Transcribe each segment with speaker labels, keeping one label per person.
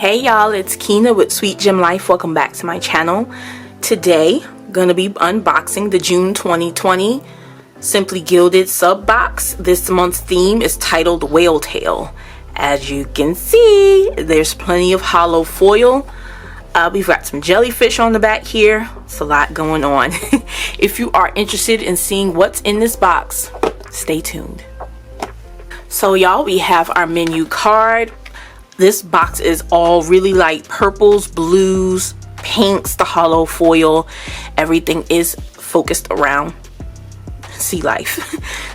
Speaker 1: Hey y'all, it's Keena with SweetGemLife. Welcome back to my channel. Today, gonna be unboxing the June 2020 Simply Gilded sub box. This month's theme is titled Whale Tail. As you can see, there's plenty of hollow foil. We've got some jellyfish on the back here. It's a lot going on. If you are interested in seeing what's in this box, stay tuned. So y'all, we have our menu card. This box is all really light purples, blues, pinks, the hollow foil. Everything is focused around sea life.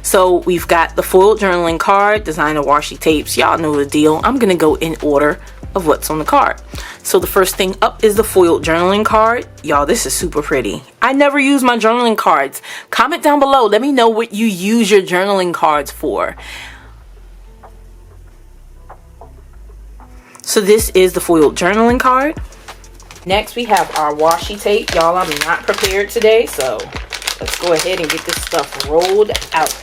Speaker 1: So we've got the foiled journaling card, designer washi tapes. Y'all know the deal. I'm gonna go in order of what's on the card. So the first thing up is the foiled journaling card. Y'all, this is super pretty. I never use my journaling cards. Comment down below. Let me know what you use your journaling cards for. So this is the foiled journaling card. Next we have our washi tape. Y'all, I'm not prepared today, so let's go ahead and get this stuff rolled out.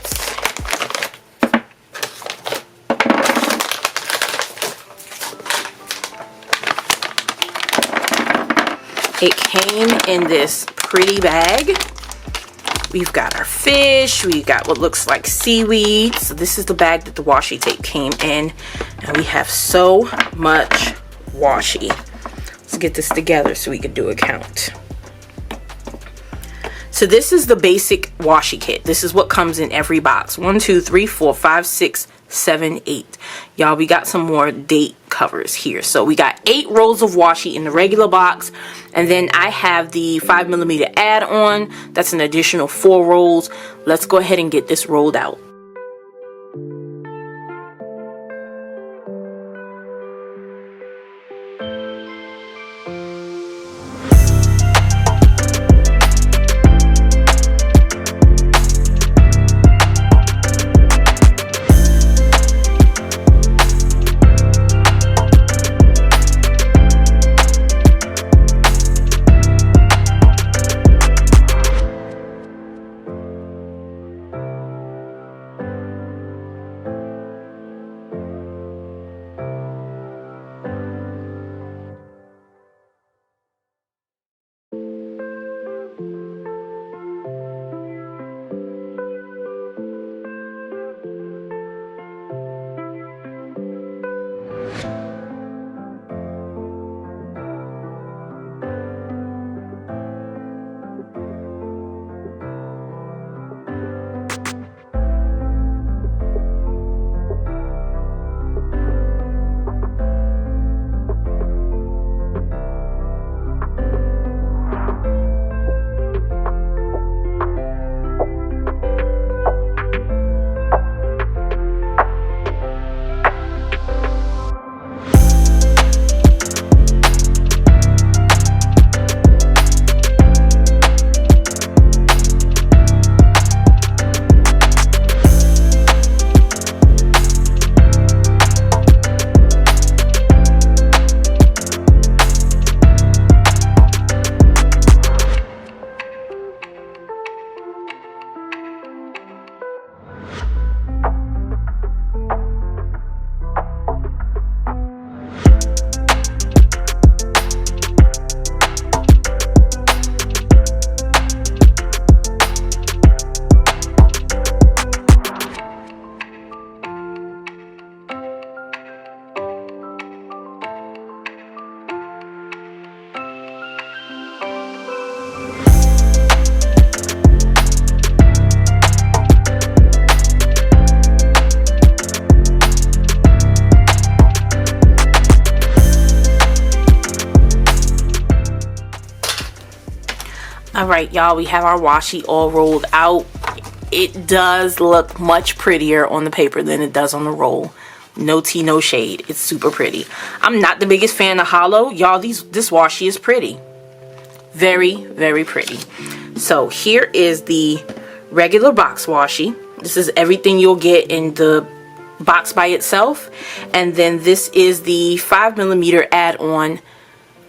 Speaker 1: It came in this pretty bag. We've got our fish, we got what looks like seaweed. So this is the bag that the washi tape came in. And we have so much washi. Let's get this together so we can do a count. So this is the basic washi kit. This is what comes in every box. 1, 2, 3, 4, 5, 6, 7, 8. Y'all, we got some more date covers here. So we got 8 rolls of washi in the regular box, and then I have the 5mm add-on. That's an additional 4 rolls. Let's go ahead and get this rolled out. Alright y'all, we have our washi all rolled out. It does look much prettier on the paper than it does on the roll. No tea, no shade. It's super pretty. I'm not the biggest fan of hollow. Y'all, this washi is pretty. Very, very pretty. So here is the regular box washi. This is everything you'll get in the box by itself. And then this is the 5mm add-on.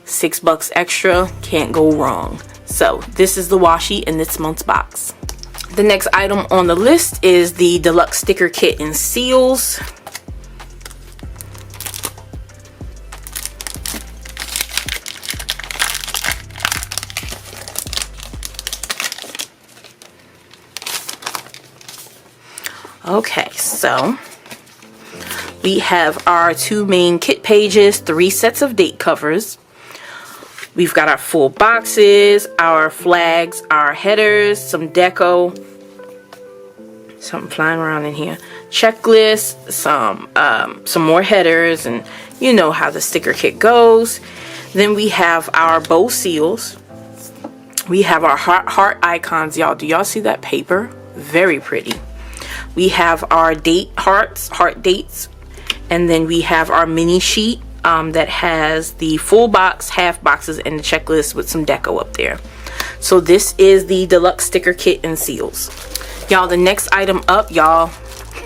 Speaker 1: $6 extra. Can't go wrong. So this is the washi in this month's box. The next item on the list is the deluxe sticker kit in seals. Okay, so we have our 2 main kit pages, 3 sets of date covers. We've got our full boxes, our flags, our headers, some deco, something flying around in here, checklist, some more headers, and you know how the sticker kit goes. Then we have our bow seals. We have our heart icons, y'all. Do y'all see that paper? Very pretty. We have our date heart dates, and then we have our mini sheet that has the full box, half boxes, and the checklist with some deco up there. So this is the deluxe sticker kit and seals. Y'all, the next item up, y'all,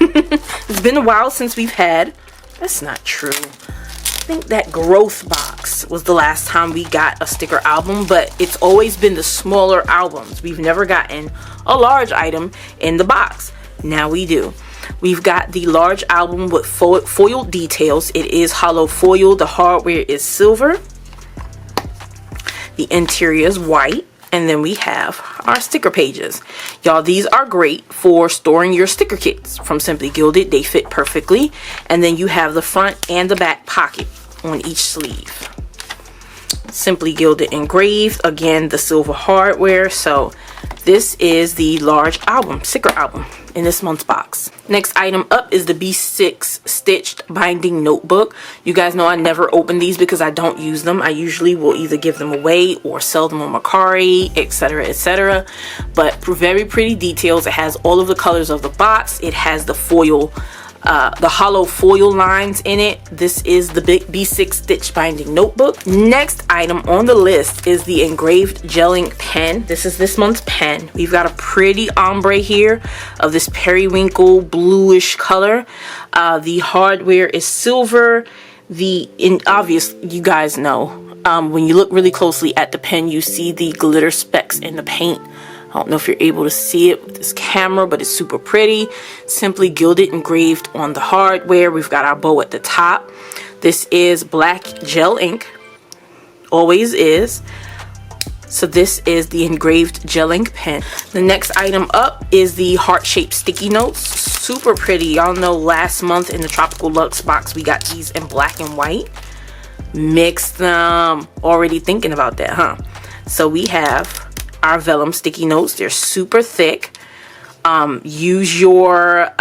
Speaker 1: it's been a while since we've had, that's not true, I think that growth box was the last time we got a sticker album, but it's always been the smaller albums. We've never gotten a large item in the box. Now we do. We've got the large album with foil details. It is hollow foil. The hardware is silver. The interior is white. And then we have our sticker pages. Y'all, these are great for storing your sticker kits from Simply Gilded. They fit perfectly. And then you have the front and the back pocket on each sleeve. Simply Gilded engraved. Again, the silver hardware. So this is the large album, sticker album, in this month's box. Next item up is the B6 stitched binding notebook. You guys know I never open these because I don't use them. I usually will either give them away or sell them on Mercari, etc., etc. But very pretty details. It has all of the colors of the box. It has the foil, the hollow foil lines in it. This is the big B6 stitch binding notebook. Next item on the list is the engraved gel ink pen. This is this month's pen. We've got a pretty ombre here of this periwinkle bluish color. The hardware is silver. Obvious, you guys know, when you look really closely at the pen, you see the glitter specks in the paint. I don't know if you're able to see it with this camera, but it's super pretty. Simply Gilded engraved on the hardware. We've got our bow at the top. This is black gel ink. Always is. So this is the engraved gel ink pen. The next item up is the heart-shaped sticky notes. Super pretty. Y'all know last month in the Tropical Luxe box, we got these in black and white. Mix them. Already thinking about that, huh? So we have our vellum sticky notes. They're super thick. Use your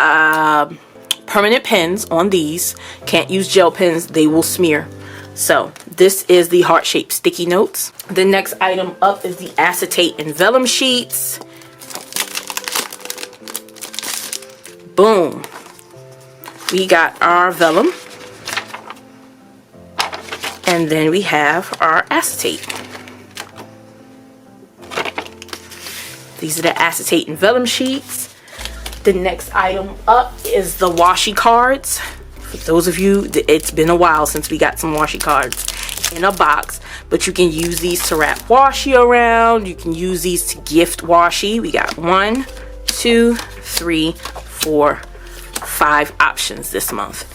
Speaker 1: permanent pens on these. Can't use gel pens, they will smear. So this is the heart-shaped sticky notes. The next item up is the acetate and vellum sheets. Boom. We got our vellum, and then we have our acetate. These are the acetate and vellum sheets. The next item up is the washi cards. For those of you, it's been a while since we got some washi cards in a box, but you can use these to wrap washi around. You can use these to gift washi. We got 1, 2, 3, 4, 5 options this month.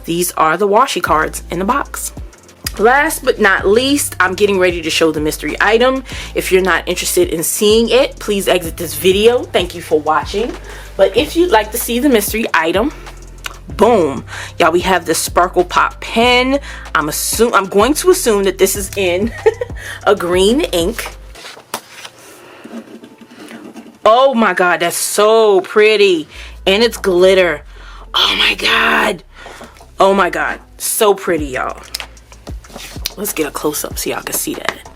Speaker 1: These are the washi cards in the box. Last but not least, I'm getting ready to show the mystery item. If you're not interested in seeing it, please exit this video. Thank you for watching. But if you'd like to see the mystery item, boom, y'all, we have the Sparkle Pop pen. I'm going to assume that this is in a green ink. Oh my god, that's so pretty. And it's glitter. Oh my god. Oh my god, so pretty, y'all. Let's get a close-up so y'all can see that.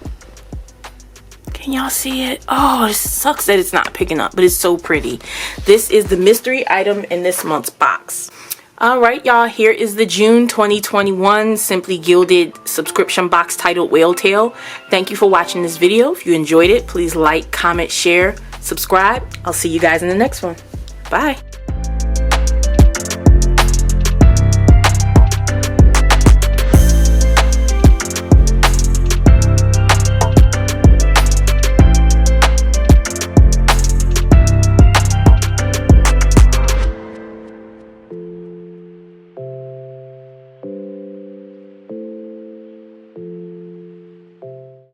Speaker 1: Can y'all see it? Oh, it sucks that it's not picking up, but it's so pretty. This is the mystery item in this month's box. Alright, y'all, here is the June 2021 Simply Gilded subscription box titled Whale Tail. Thank you for watching this video. If you enjoyed it, please like, comment, share, subscribe. I'll see you guys in the next one. Bye.